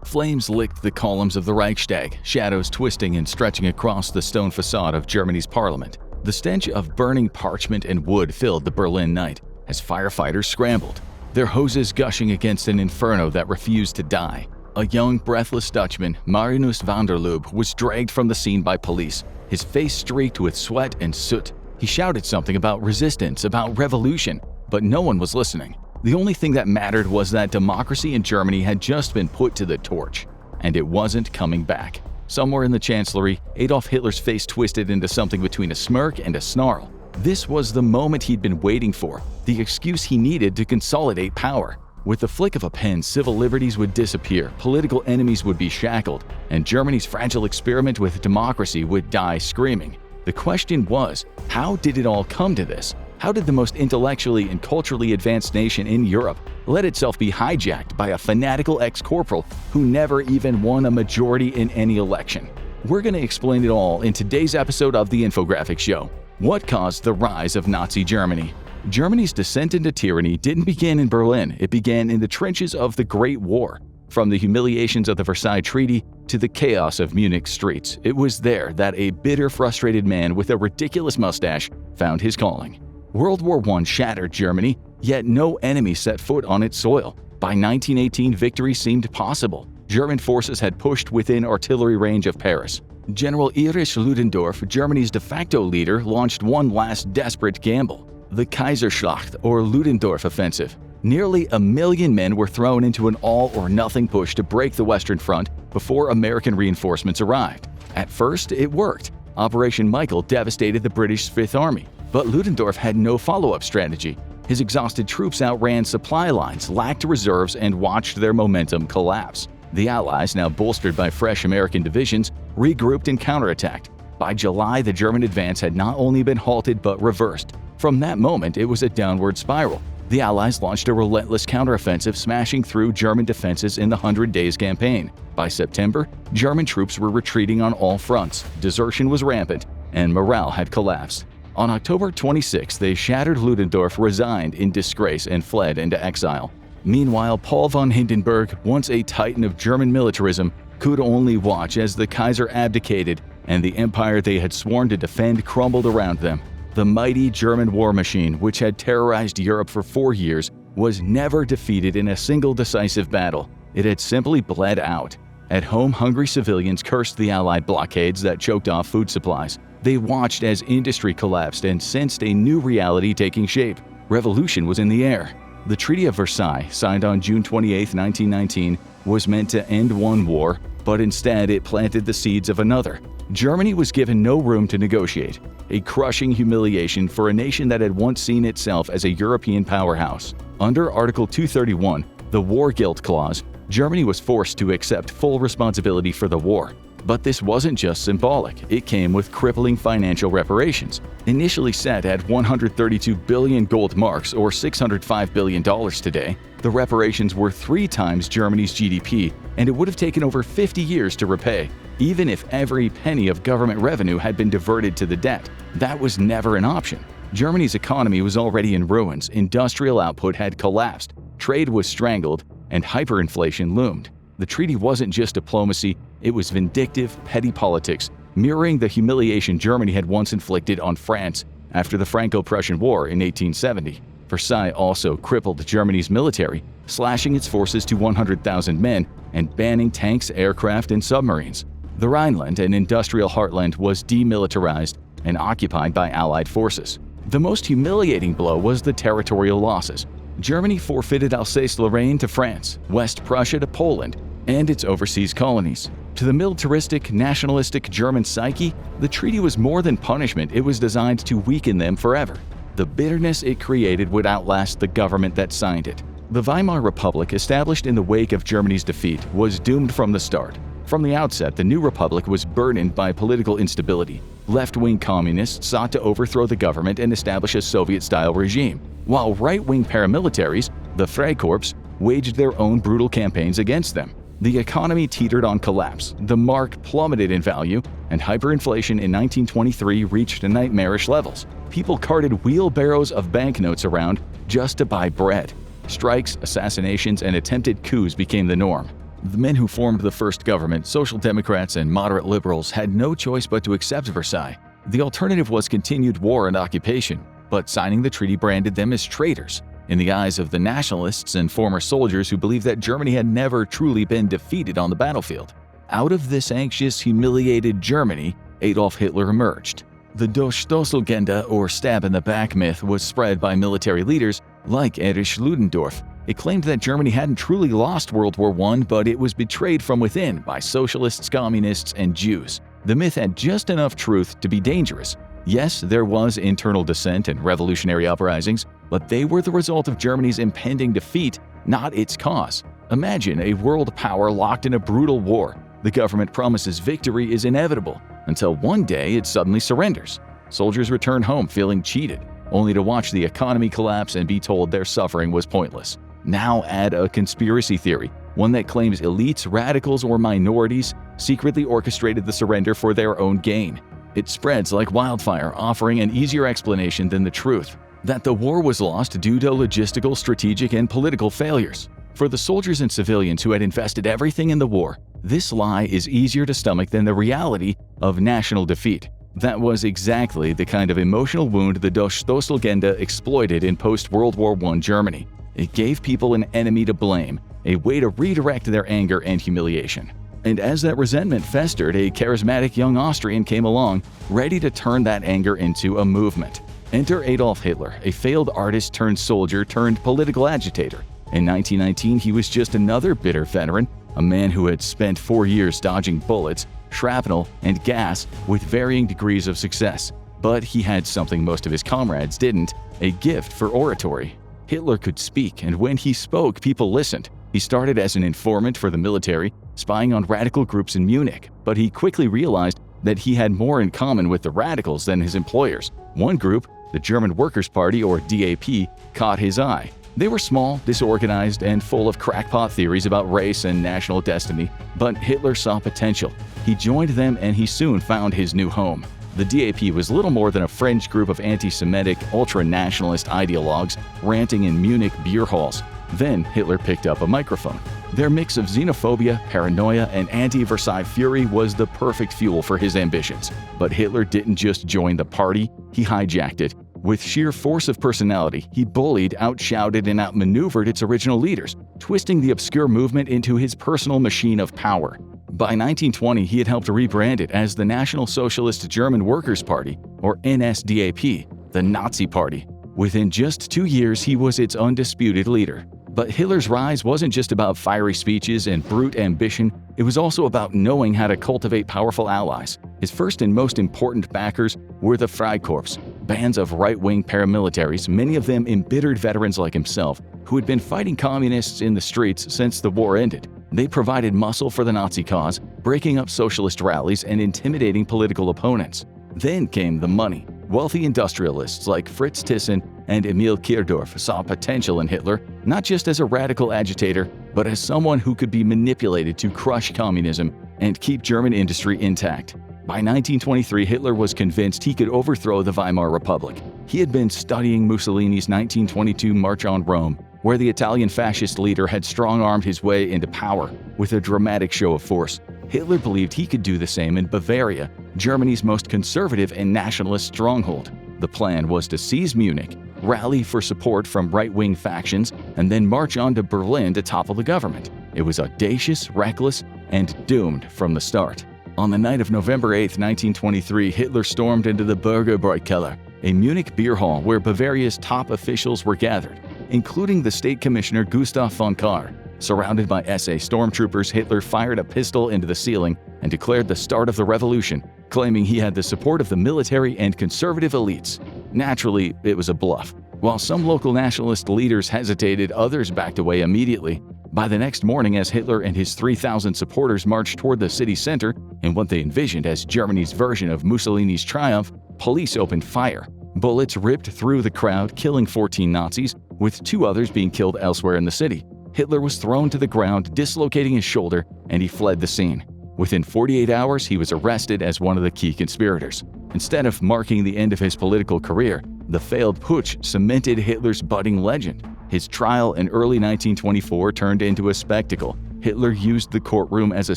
Flames licked the columns of the Reichstag, shadows twisting and stretching across the stone facade of Germany's parliament. The stench of burning parchment and wood filled the Berlin night as firefighters scrambled, their hoses gushing against an inferno that refused to die. A young, breathless Dutchman, Marinus van der Lubbe, was dragged from the scene by police, his face streaked with sweat and soot. He shouted something about resistance, about revolution, but no one was listening. The only thing that mattered was that democracy in Germany had just been put to the torch, and it wasn't coming back. Somewhere in the Chancellery, Adolf Hitler's face twisted into something between a smirk and a snarl. This was the moment he'd been waiting for, the excuse he needed to consolidate power. With the flick of a pen, civil liberties would disappear, political enemies would be shackled, and Germany's fragile experiment with democracy would die screaming. The question was, how did it all come to this? How did the most intellectually and culturally advanced nation in Europe let itself be hijacked by a fanatical ex-corporal who never even won a majority in any election? We're going to explain it all in today's episode of The Infographic Show. What caused the rise of Nazi Germany? Germany's descent into tyranny didn't begin in Berlin, it began in the trenches of the Great War. From the humiliations of the Versailles Treaty to the chaos of Munich's streets, it was there that a bitter, frustrated man with a ridiculous mustache found his calling. World War I shattered Germany, yet no enemy set foot on its soil. By 1918, victory seemed possible. German forces had pushed within artillery range of Paris. General Erich Ludendorff, Germany's de facto leader, launched one last desperate gamble: the Kaiserschlacht, or Ludendorff Offensive. Nearly 1 million men were thrown into an all-or-nothing push to break the Western Front before American reinforcements arrived. At first, it worked. Operation Michael devastated the British Fifth Army, but Ludendorff had no follow-up strategy. His exhausted troops outran supply lines, lacked reserves, and watched their momentum collapse. The Allies, now bolstered by fresh American divisions, regrouped and counterattacked. By July, the German advance had not only been halted but reversed. From that moment, it was a downward spiral. The Allies launched a relentless counteroffensive, smashing through German defenses in the 100 Days campaign. By September, German troops were retreating on all fronts, desertion was rampant, and morale had collapsed. On October 26, the shattered Ludendorff resigned in disgrace and fled into exile. Meanwhile, Paul von Hindenburg, once a titan of German militarism, could only watch as the Kaiser abdicated and the empire they had sworn to defend crumbled around them. The mighty German war machine, which had terrorized Europe for 4 years, was never defeated in a single decisive battle. It had simply bled out. At home, hungry civilians cursed the Allied blockades that choked off food supplies. They watched as industry collapsed and sensed a new reality taking shape. Revolution was in the air. The Treaty of Versailles, signed on June 28, 1919, was meant to end one war, but instead it planted the seeds of another. Germany was given no room to negotiate, a crushing humiliation for a nation that had once seen itself as a European powerhouse. Under Article 231, the War Guilt Clause, Germany was forced to accept full responsibility for the war. But this wasn't just symbolic, it came with crippling financial reparations. Initially set at 132 billion gold marks or $605 billion today, the reparations were 3 times Germany's GDP, and it would have taken over 50 years to repay, even if every penny of government revenue had been diverted to the debt. That was never an option. Germany's economy was already in ruins, industrial output had collapsed, trade was strangled, and hyperinflation loomed. The treaty wasn't just diplomacy, it was vindictive, petty politics, mirroring the humiliation Germany had once inflicted on France after the Franco-Prussian War in 1870. Versailles also crippled Germany's military, slashing its forces to 100,000 men and banning tanks, aircraft, and submarines. The Rhineland, an industrial heartland, was demilitarized and occupied by Allied forces. The most humiliating blow was the territorial losses. Germany forfeited Alsace-Lorraine to France, West Prussia to Poland, and its overseas colonies. To the militaristic, nationalistic German psyche, the treaty was more than punishment, it was designed to weaken them forever. The bitterness it created would outlast the government that signed it. The Weimar Republic, established in the wake of Germany's defeat, was doomed from the start. From the outset, the new republic was burdened by political instability. Left-wing communists sought to overthrow the government and establish a Soviet-style regime, while right-wing paramilitaries, the Freikorps, waged their own brutal campaigns against them. The economy teetered on collapse, the mark plummeted in value, and hyperinflation in 1923 reached nightmarish levels. People carted wheelbarrows of banknotes around just to buy bread. Strikes, assassinations, and attempted coups became the norm. The men who formed the first government, Social Democrats and moderate liberals, had no choice but to accept Versailles. The alternative was continued war and occupation, but signing the treaty branded them as traitors in the eyes of the nationalists and former soldiers who believed that Germany had never truly been defeated on the battlefield. Out of this anxious, humiliated Germany, Adolf Hitler emerged. The Durchstoßlegende, or stab-in-the-back myth, was spread by military leaders like Erich Ludendorff. It claimed that Germany hadn't truly lost World War I, but it was betrayed from within by socialists, communists, and Jews. The myth had just enough truth to be dangerous. Yes, there was internal dissent and revolutionary uprisings, but they were the result of Germany's impending defeat, not its cause. Imagine a world power locked in a brutal war. The government promises victory is inevitable, until one day it suddenly surrenders. Soldiers return home feeling cheated, only to watch the economy collapse and be told their suffering was pointless. Now add a conspiracy theory, one that claims elites, radicals, or minorities secretly orchestrated the surrender for their own gain. It spreads like wildfire, offering an easier explanation than the truth, that the war was lost due to logistical, strategic, and political failures. For the soldiers and civilians who had invested everything in the war, this lie is easier to stomach than the reality of national defeat. That was exactly the kind of emotional wound the Durchstoßlegende exploited in post-World War I Germany. It gave people an enemy to blame, a way to redirect their anger and humiliation. And as that resentment festered, a charismatic young Austrian came along, ready to turn that anger into a movement. Enter Adolf Hitler, a failed artist turned soldier turned political agitator. In 1919, he was just another bitter veteran, a man who had spent 4 years dodging bullets, shrapnel, and gas with varying degrees of success. But he had something most of his comrades didn't, a gift for oratory. Hitler could speak, and when he spoke, people listened. He started as an informant for the military, spying on radical groups in Munich, but he quickly realized that he had more in common with the radicals than his employers. One group, the German Workers' Party, or DAP, caught his eye. They were small, disorganized, and full of crackpot theories about race and national destiny, but Hitler saw potential. He joined them and he soon found his new home. The DAP was little more than a fringe group of anti-Semitic, ultra-nationalist ideologues ranting in Munich beer halls. Then Hitler picked up a microphone. Their mix of xenophobia, paranoia, and anti-Versailles fury was the perfect fuel for his ambitions. But Hitler didn't just join the party, he hijacked it. With sheer force of personality, he bullied, outshouted, and outmaneuvered its original leaders, twisting the obscure movement into his personal machine of power. By 1920, he had helped rebrand it as the National Socialist German Workers' Party, or NSDAP, the Nazi Party. Within just 2 years, he was its undisputed leader. But Hitler's rise wasn't just about fiery speeches and brute ambition, it was also about knowing how to cultivate powerful allies. His first and most important backers were the Freikorps, bands of right-wing paramilitaries, many of them embittered veterans like himself, who had been fighting communists in the streets since the war ended. They provided muscle for the Nazi cause, breaking up socialist rallies and intimidating political opponents. Then came the money. Wealthy industrialists like Fritz Thyssen and Emil Kirdorf saw potential in Hitler, not just as a radical agitator, but as someone who could be manipulated to crush communism and keep German industry intact. By 1923, Hitler was convinced he could overthrow the Weimar Republic. He had been studying Mussolini's 1922 March on Rome, where the Italian fascist leader had strong-armed his way into power with a dramatic show of force. Hitler believed he could do the same in Bavaria, Germany's most conservative and nationalist stronghold. The plan was to seize Munich, rally for support from right-wing factions, and then march on to Berlin to topple the government. It was audacious, reckless, and doomed from the start. On the night of November 8, 1923, Hitler stormed into the Bürgerbräukeller, a Munich beer hall where Bavaria's top officials were gathered, including the state commissioner Gustav von Kahr. Surrounded by SA stormtroopers, Hitler fired a pistol into the ceiling and declared the start of the revolution, claiming he had the support of the military and conservative elites. Naturally, it was a bluff. While some local nationalist leaders hesitated, others backed away immediately. By the next morning, as Hitler and his 3,000 supporters marched toward the city center in what they envisioned as Germany's version of Mussolini's triumph, police opened fire. Bullets ripped through the crowd, killing 14 Nazis, with 2 others being killed elsewhere in the city. Hitler was thrown to the ground, dislocating his shoulder, and he fled the scene. Within 48 hours, he was arrested as one of the key conspirators. Instead of marking the end of his political career, the failed Putsch cemented Hitler's budding legend. His trial in early 1924 turned into a spectacle, Hitler used the courtroom as a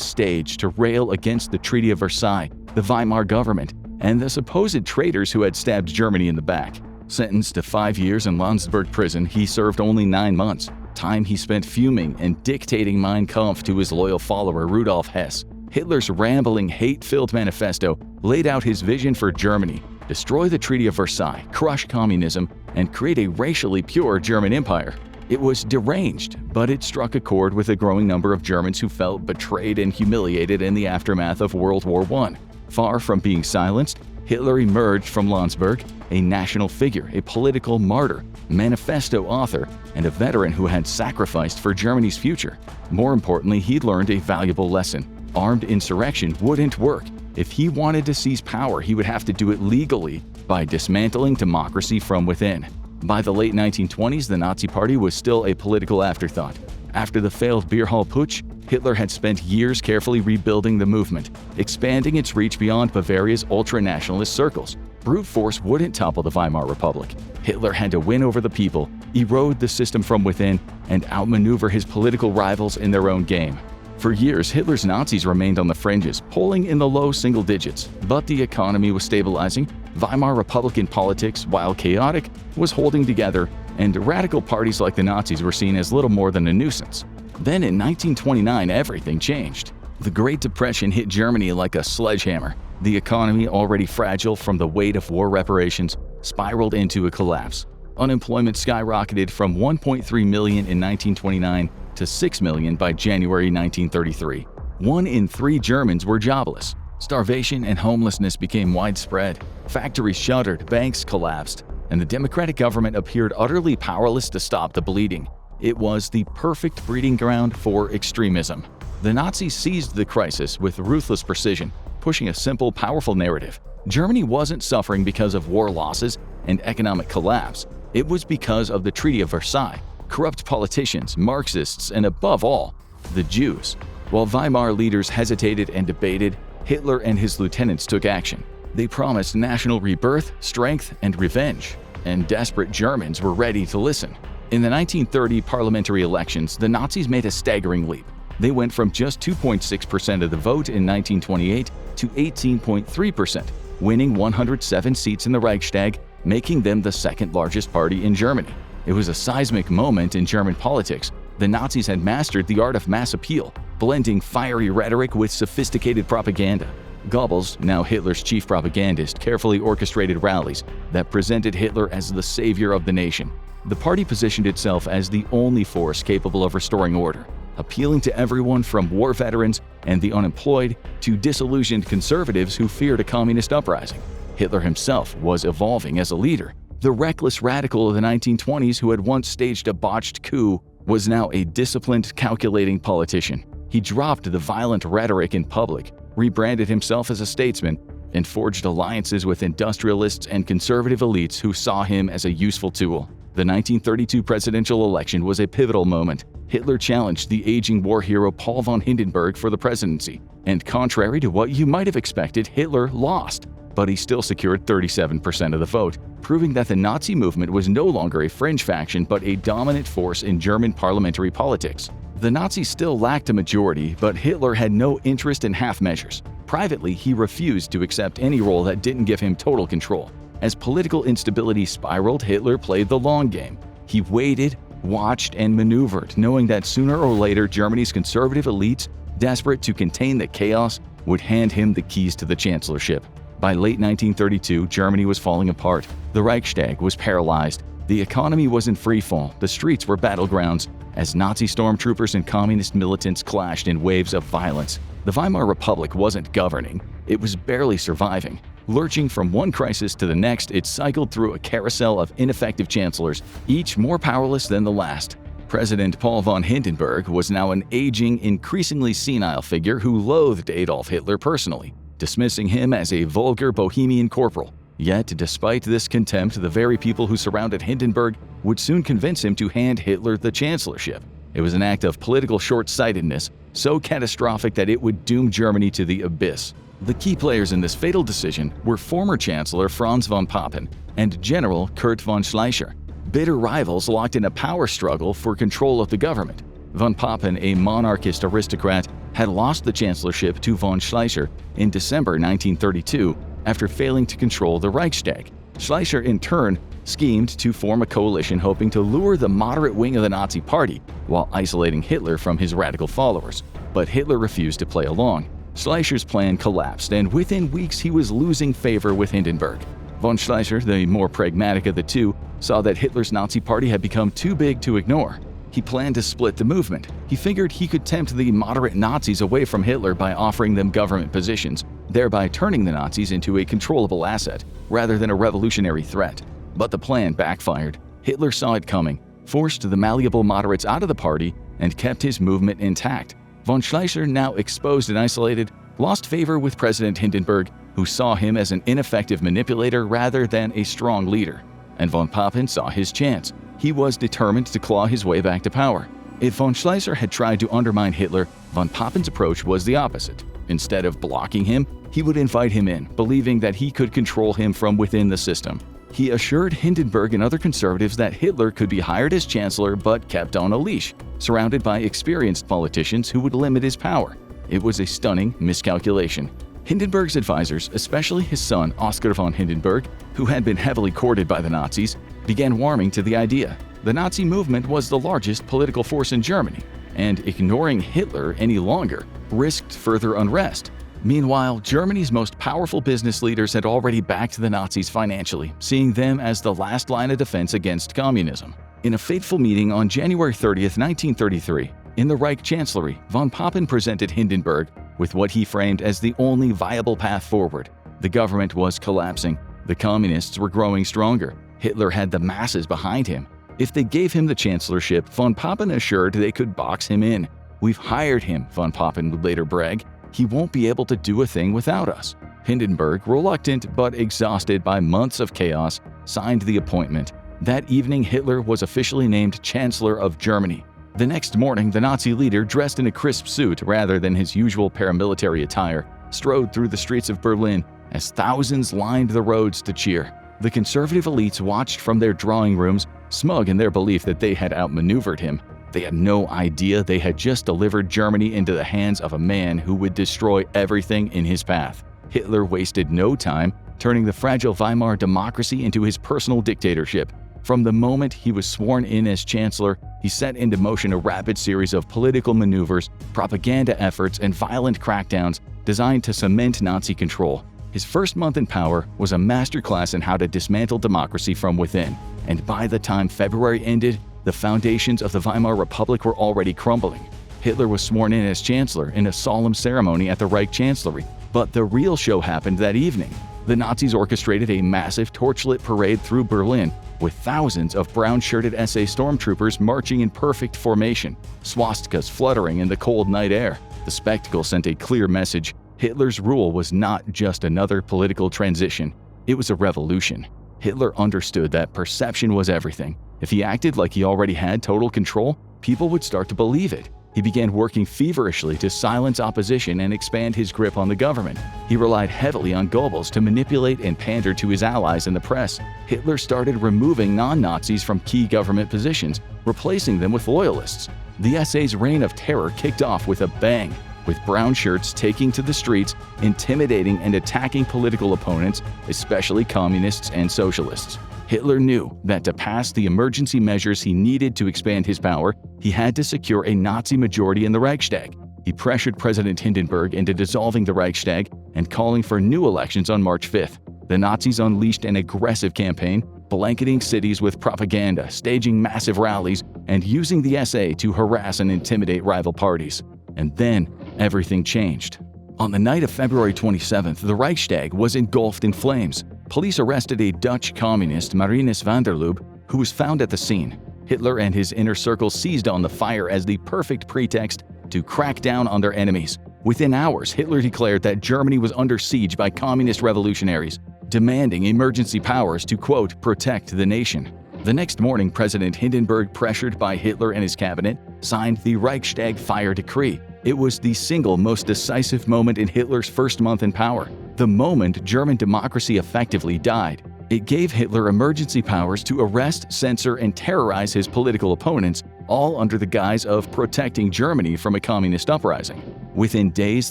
stage to rail against the Treaty of Versailles, the Weimar government, and the supposed traitors who had stabbed Germany in the back. Sentenced to 5 years in Landsberg prison, he served only 9 months, time he spent fuming and dictating Mein Kampf to his loyal follower Rudolf Hess. Hitler's rambling, hate-filled manifesto laid out his vision for Germany: destroy the Treaty of Versailles, crush communism, and create a racially pure German empire. It was deranged, but it struck a chord with a growing number of Germans who felt betrayed and humiliated in the aftermath of World War I. Far from being silenced, Hitler emerged from Landsberg a national figure, a political martyr, manifesto author, and a veteran who had sacrificed for Germany's future. More importantly, he'd learned a valuable lesson: armed insurrection wouldn't work. If he wanted to seize power, he would have to do it legally by dismantling democracy from within. By the late 1920s, the Nazi Party was still a political afterthought. After the failed beer hall putsch, Hitler had spent years carefully rebuilding the movement, expanding its reach beyond Bavaria's ultra-nationalist circles. Brute force wouldn't topple the Weimar Republic. Hitler had to win over the people, erode the system from within, and outmaneuver his political rivals in their own game. For years, Hitler's Nazis remained on the fringes, polling in the low single digits, but the economy was stabilizing. Weimar Republican politics, while chaotic, was holding together, and radical parties like the Nazis were seen as little more than a nuisance. Then in 1929, everything changed. The Great Depression hit Germany like a sledgehammer. The economy, already fragile from the weight of war reparations, spiraled into a collapse. Unemployment skyrocketed from 1.3 million in 1929 to 6 million by January 1933. 1 in 3 Germans were jobless. Starvation and homelessness became widespread. Factories shuttered, banks collapsed, and the democratic government appeared utterly powerless to stop the bleeding. It was the perfect breeding ground for extremism. The Nazis seized the crisis with ruthless precision, pushing a simple, powerful narrative. Germany wasn't suffering because of war losses and economic collapse. It was because of the Treaty of Versailles, corrupt politicians, Marxists, and above all, the Jews. While Weimar leaders hesitated and debated, Hitler and his lieutenants took action. They promised national rebirth, strength, and revenge, and desperate Germans were ready to listen. In the 1930 parliamentary elections, the Nazis made a staggering leap. They went from just 2.6% of the vote in 1928 to 18.3%, winning 107 seats in the Reichstag, making them the second largest party in Germany. It was a seismic moment in German politics. The Nazis had mastered the art of mass appeal, blending fiery rhetoric with sophisticated propaganda. Goebbels, now Hitler's chief propagandist, carefully orchestrated rallies that presented Hitler as the savior of the nation. The party positioned itself as the only force capable of restoring order, appealing to everyone from war veterans and the unemployed to disillusioned conservatives who feared a communist uprising. Hitler himself was evolving as a leader. The reckless radical of the 1920s who had once staged a botched coup was now a disciplined, calculating politician. He dropped the violent rhetoric in public, rebranded himself as a statesman, and forged alliances with industrialists and conservative elites who saw him as a useful tool. The 1932 presidential election was a pivotal moment. Hitler challenged the aging war hero Paul von Hindenburg for the presidency, and contrary to what you might have expected, Hitler lost. But he still secured 37% of the vote, proving that the Nazi movement was no longer a fringe faction but a dominant force in German parliamentary politics. The Nazis still lacked a majority, but Hitler had no interest in half measures. Privately, he refused to accept any role that didn't give him total control. As political instability spiraled, Hitler played the long game. He waited, watched, and maneuvered, knowing that sooner or later Germany's conservative elites, desperate to contain the chaos, would hand him the keys to the chancellorship. By late 1932, Germany was falling apart. The Reichstag was paralyzed. The economy was in freefall. The streets were battlegrounds as Nazi stormtroopers and communist militants clashed in waves of violence. The Weimar Republic wasn't governing. It was barely surviving. Lurching from one crisis to the next, it cycled through a carousel of ineffective chancellors, each more powerless than the last. President Paul von Hindenburg was now an aging, increasingly senile figure who loathed Adolf Hitler personally, dismissing him as a vulgar bohemian corporal. Yet, despite this contempt, the very people who surrounded Hindenburg would soon convince him to hand Hitler the chancellorship. It was an act of political short-sightedness, so catastrophic that it would doom Germany to the abyss. The key players in this fatal decision were former Chancellor Franz von Papen and General Kurt von Schleicher, bitter rivals locked in a power struggle for control of the government. Von Papen, a monarchist aristocrat, had lost the chancellorship to von Schleicher in December 1932 after failing to control the Reichstag. Schleicher, in turn, schemed to form a coalition hoping to lure the moderate wing of the Nazi Party while isolating Hitler from his radical followers. But Hitler refused to play along. Schleicher's plan collapsed, and within weeks he was losing favor with Hindenburg. Von Schleicher, the more pragmatic of the two, saw that Hitler's Nazi Party had become too big to ignore. He planned to split the movement. He figured he could tempt the moderate Nazis away from Hitler by offering them government positions, thereby turning the Nazis into a controllable asset rather than a revolutionary threat. But the plan backfired. Hitler saw it coming, forced the malleable moderates out of the party, and kept his movement intact. Von Schleicher, now exposed and isolated, lost favor with President Hindenburg, who saw him as an ineffective manipulator rather than a strong leader. And von Papen saw his chance. He was determined to claw his way back to power. If von Schleicher had tried to undermine Hitler, von Papen's approach was the opposite. Instead of blocking him, he would invite him in, believing that he could control him from within the system. He assured Hindenburg and other conservatives that Hitler could be hired as chancellor but kept on a leash, surrounded by experienced politicians who would limit his power. It was a stunning miscalculation. Hindenburg's advisors, especially his son Oskar von Hindenburg, who had been heavily courted by the Nazis, began warming to the idea. The Nazi movement was the largest political force in Germany, and ignoring Hitler any longer risked further unrest. Meanwhile, Germany's most powerful business leaders had already backed the Nazis financially, seeing them as the last line of defense against communism. In a fateful meeting on January 30, 1933, in the Reich Chancellery, von Papen presented Hindenburg with what he framed as the only viable path forward. The government was collapsing. The communists were growing stronger. Hitler had the masses behind him. If they gave him the chancellorship, von Papen assured they could box him in. "We've hired him," von Papen would later brag. "He won't be able to do a thing without us." Hindenburg, reluctant but exhausted by months of chaos, signed the appointment. That evening, Hitler was officially named Chancellor of Germany. The next morning, the Nazi leader, dressed in a crisp suit rather than his usual paramilitary attire, strode through the streets of Berlin as thousands lined the roads to cheer. The conservative elites watched from their drawing rooms, smug in their belief that they had outmaneuvered him. They had no idea they had just delivered Germany into the hands of a man who would destroy everything in his path. Hitler wasted no time turning the fragile Weimar democracy into his personal dictatorship. From the moment he was sworn in as chancellor, he set into motion a rapid series of political maneuvers, propaganda efforts, and violent crackdowns designed to cement Nazi control. His first month in power was a masterclass in how to dismantle democracy from within, and by the time February ended, the foundations of the Weimar Republic were already crumbling. Hitler was sworn in as chancellor in a solemn ceremony at the Reich Chancellery, but the real show happened that evening. The Nazis orchestrated a massive torchlit parade through Berlin, with thousands of brown-shirted SA stormtroopers marching in perfect formation, swastikas fluttering in the cold night air. The spectacle sent a clear message. Hitler's rule was not just another political transition, it was a revolution. Hitler understood that perception was everything. If he acted like he already had total control, people would start to believe it. He began working feverishly to silence opposition and expand his grip on the government. He relied heavily on Goebbels to manipulate and pander to his allies in the press. Hitler started removing non-Nazis from key government positions, replacing them with loyalists. The SA's reign of terror kicked off with a bang, with brown shirts taking to the streets, intimidating and attacking political opponents, especially communists and socialists. Hitler knew that to pass the emergency measures he needed to expand his power, he had to secure a Nazi majority in the Reichstag. He pressured President Hindenburg into dissolving the Reichstag and calling for new elections on March 5th. The Nazis unleashed an aggressive campaign, blanketing cities with propaganda, staging massive rallies, and using the SA to harass and intimidate rival parties. And then, everything changed. On the night of February 27th, the Reichstag was engulfed in flames. Police arrested a Dutch communist, Marinus van der Lubbe, who was found at the scene. Hitler and his inner circle seized on the fire as the perfect pretext to crack down on their enemies. Within hours, Hitler declared that Germany was under siege by communist revolutionaries, demanding emergency powers to, quote, protect the nation. The next morning, President Hindenburg, pressured by Hitler and his cabinet, signed the Reichstag Fire decree. It was the single most decisive moment in Hitler's first month in power, the moment German democracy effectively died. It gave Hitler emergency powers to arrest, censor, and terrorize his political opponents, all under the guise of protecting Germany from a communist uprising. Within days,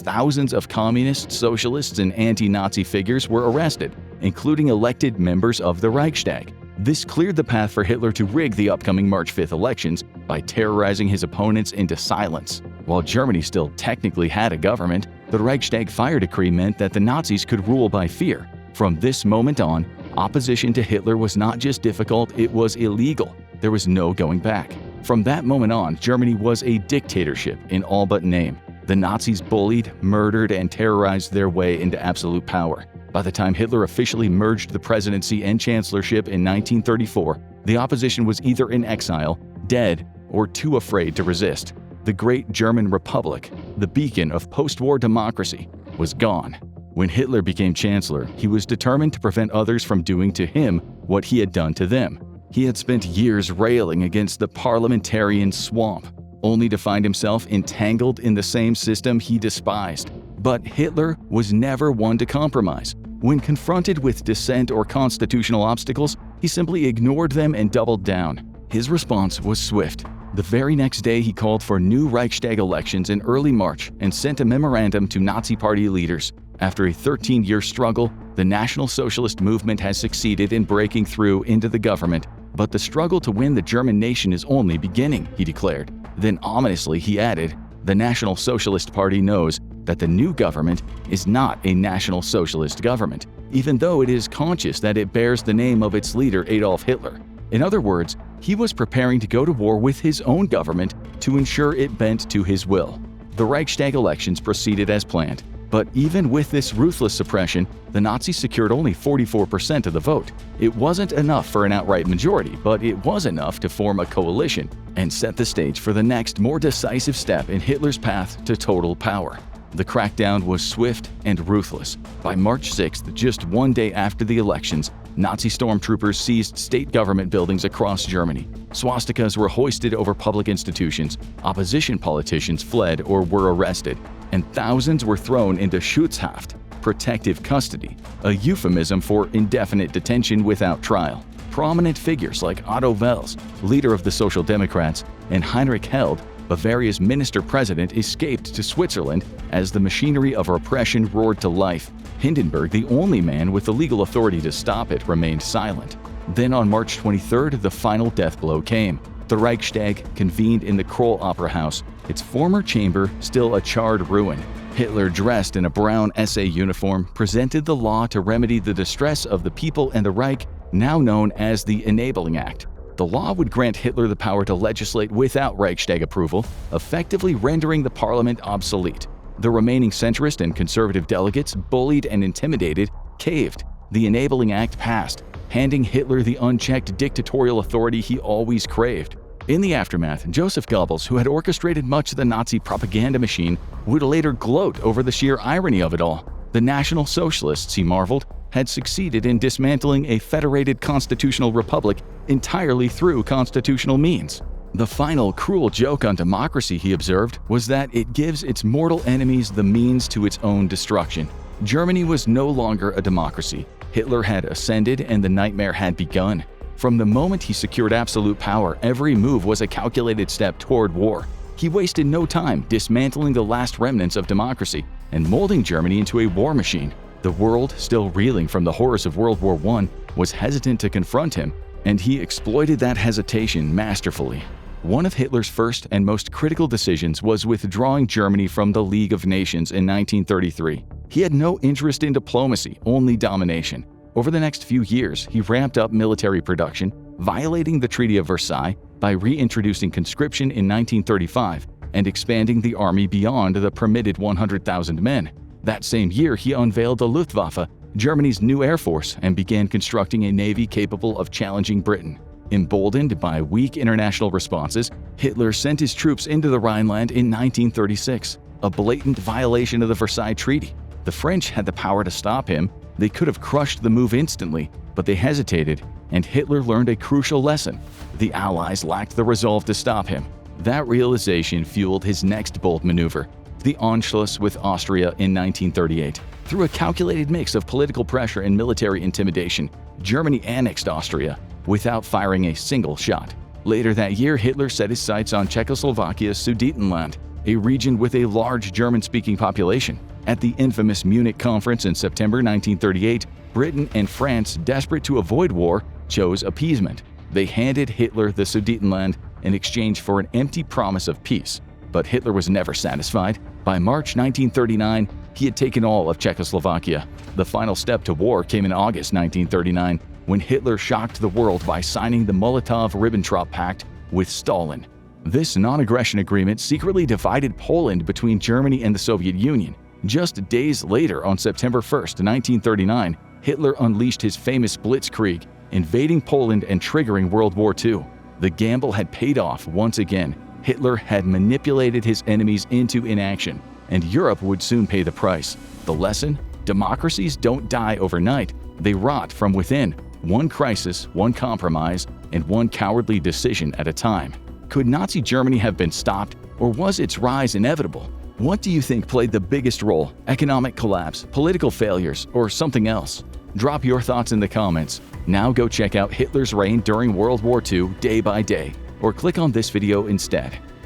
thousands of communists, socialists, and anti-Nazi figures were arrested, including elected members of the Reichstag. This cleared the path for Hitler to rig the upcoming March 5th elections by terrorizing his opponents into silence. While Germany still technically had a government, the Reichstag Fire decree meant that the Nazis could rule by fear. From this moment on, opposition to Hitler was not just difficult, it was illegal. There was no going back. From that moment on, Germany was a dictatorship in all but name. The Nazis bullied, murdered, and terrorized their way into absolute power. By the time Hitler officially merged the presidency and chancellorship in 1934, the opposition was either in exile, dead, or too afraid to resist. The great German Republic, the beacon of post-war democracy, was gone. When Hitler became chancellor, he was determined to prevent others from doing to him what he had done to them. He had spent years railing against the parliamentarian swamp, only to find himself entangled in the same system he despised. But Hitler was never one to compromise. When confronted with dissent or constitutional obstacles, he simply ignored them and doubled down. His response was swift. The very next day, he called for new Reichstag elections in early March and sent a memorandum to Nazi Party leaders. After a 13-year struggle, the National Socialist movement has succeeded in breaking through into the government. But the struggle to win the German nation is only beginning, he declared. Then ominously, he added, the National Socialist Party knows that the new government is not a National Socialist government, even though it is conscious that it bears the name of its leader Adolf Hitler. In other words, he was preparing to go to war with his own government to ensure it bent to his will. The Reichstag elections proceeded as planned, but even with this ruthless suppression, the Nazis secured only 44% of the vote. It wasn't enough for an outright majority, but it was enough to form a coalition and set the stage for the next, more decisive step in Hitler's path to total power. The crackdown was swift and ruthless. By March 6th, just one day after the elections, Nazi stormtroopers seized state government buildings across Germany. Swastikas were hoisted over public institutions, opposition politicians fled or were arrested, and thousands were thrown into Schutzhaft, protective custody, a euphemism for indefinite detention without trial. Prominent figures like Otto Wels, leader of the Social Democrats, and Heinrich Held, Bavaria's minister-president, escaped to Switzerland as the machinery of repression roared to life. Hindenburg, the only man with the legal authority to stop it, remained silent. Then on March 23rd, the final death blow came. The Reichstag convened in the Kroll Opera House, its former chamber still a charred ruin. Hitler, dressed in a brown SA uniform, presented the law to remedy the distress of the people and the Reich, now known as the Enabling Act. The law would grant Hitler the power to legislate without Reichstag approval, effectively rendering the parliament obsolete. The remaining centrist and conservative delegates, bullied and intimidated, caved. The Enabling Act passed, handing Hitler the unchecked dictatorial authority he always craved. In the aftermath, Joseph Goebbels, who had orchestrated much of the Nazi propaganda machine, would later gloat over the sheer irony of it all. The National Socialists, he marveled, had succeeded in dismantling a federated constitutional republic entirely through constitutional means. The final cruel joke on democracy, he observed, was that it gives its mortal enemies the means to its own destruction. Germany was no longer a democracy. Hitler had ascended and the nightmare had begun. From the moment he secured absolute power, every move was a calculated step toward war. He wasted no time dismantling the last remnants of democracy and molding Germany into a war machine. The world, still reeling from the horrors of World War I, was hesitant to confront him, and he exploited that hesitation masterfully. One of Hitler's first and most critical decisions was withdrawing Germany from the League of Nations in 1933. He had no interest in diplomacy, only domination. Over the next few years, he ramped up military production, violating the Treaty of Versailles by reintroducing conscription in 1935 and expanding the army beyond the permitted 100,000 men. That same year, he unveiled the Luftwaffe, Germany's new air force, and began constructing a navy capable of challenging Britain. Emboldened by weak international responses, Hitler sent his troops into the Rhineland in 1936, a blatant violation of the Versailles Treaty. The French had the power to stop him. They could have crushed the move instantly, but they hesitated, and Hitler learned a crucial lesson. The Allies lacked the resolve to stop him. That realization fueled his next bold maneuver, the Anschluss with Austria in 1938. Through a calculated mix of political pressure and military intimidation, Germany annexed Austria without firing a single shot. Later that year, Hitler set his sights on Czechoslovakia's Sudetenland, a region with a large German-speaking population. At the infamous Munich Conference in September 1938, Britain and France, desperate to avoid war, chose appeasement. They handed Hitler the Sudetenland in exchange for an empty promise of peace. But Hitler was never satisfied. By March 1939, he had taken all of Czechoslovakia. The final step to war came in August 1939, when Hitler shocked the world by signing the Molotov-Ribbentrop Pact with Stalin. This non-aggression agreement secretly divided Poland between Germany and the Soviet Union. Just days later, on September 1, 1939, Hitler unleashed his famous Blitzkrieg, invading Poland and triggering World War II. The gamble had paid off once again. Hitler had manipulated his enemies into inaction, and Europe would soon pay the price. The lesson? Democracies don't die overnight. They rot from within, one crisis, one compromise, and one cowardly decision at a time. Could Nazi Germany have been stopped, or was its rise inevitable? What do you think played the biggest role? Economic collapse, political failures, or something else? Drop your thoughts in the comments. Now go check out Hitler's reign during World War II day by day, or click on this video instead.